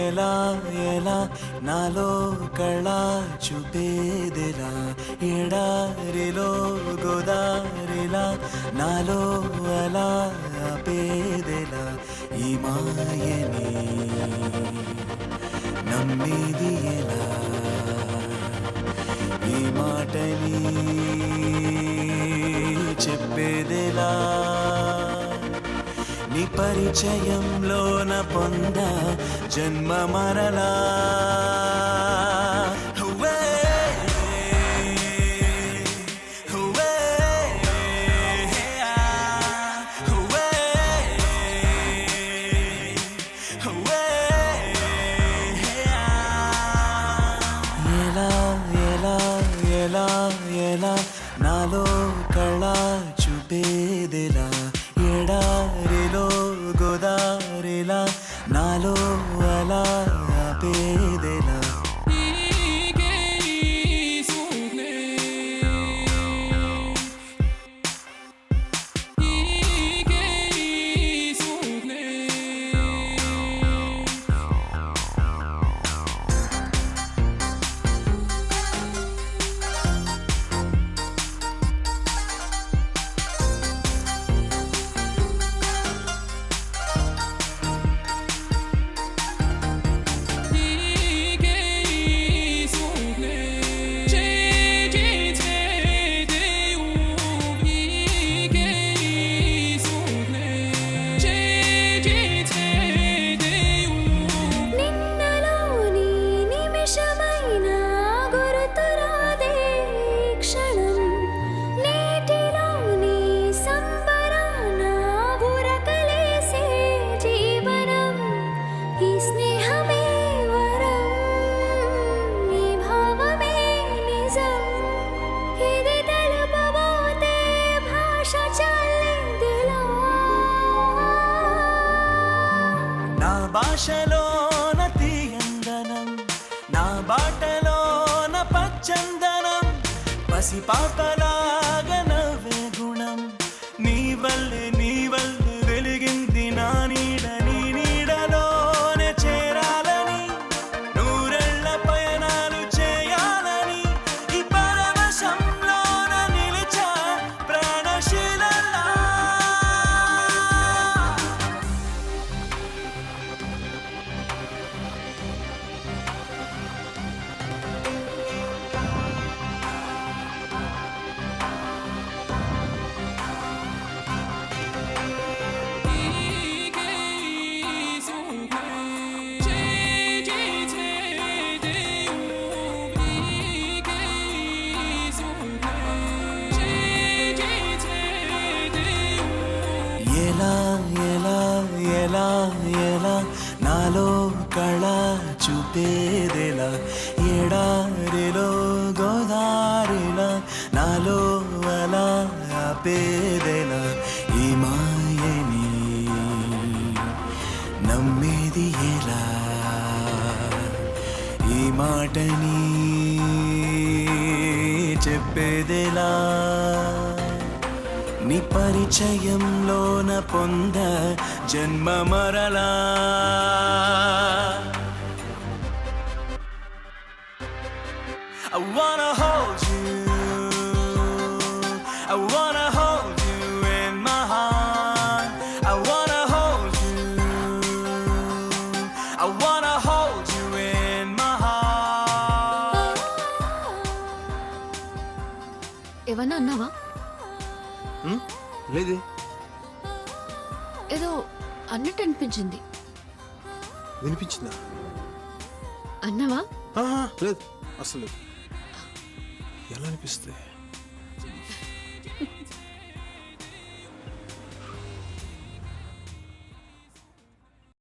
ఎలా ఎలా నాలో కళ చూపేదిలా ఎడారిలో గోదారిలా నాలో అలా ఆపేదిలా ఈ మాయని నమ్మేది ఎలా ఈ మాటని చెప్పేదిలా నీ పరిచయంలోన పొంద జన్మ మరలా ఎలా ఎలా ఎలా ఎలా నాలో కళ చూపేదిలా ఎడారిలో గోదారిలా నాలో అలా ఆపేదిలా భాషలోన తీయందనం నా బాటలోన పచ్చందనం పసిపాపలాగా నవ్వే గుణం నీ వల్లే వెలిగింది నా నీడ నీ నీడలోనే చేరాలని నూరెళ్ళ పయనాలు చేయాలని ఈ పరవశంలోన నిలిచా ప్రాణశీలలా ఎలా ఎలా ఎలా ఎలా నాలో కళ చూపేదిలా ఎడారిలో గోదారిలా నాలో అలా ఆపేదిలా ఈ మాయని నమ్మేది ఎలా ఈ మాటని చెప్పేదిలా నీ పరిచయంలోన పొంద జన్మ మరలా I wanna hold you I wanna hold you in my heart I wanna hold you I wanna hold you in my heart ఏమన్నా అన్నావా? లేదే ఏదో అన్నట్టు అనిపించింది. వినిపించిందా? అన్నావా? లేదు అసలు ఎలా అనిపిస్తే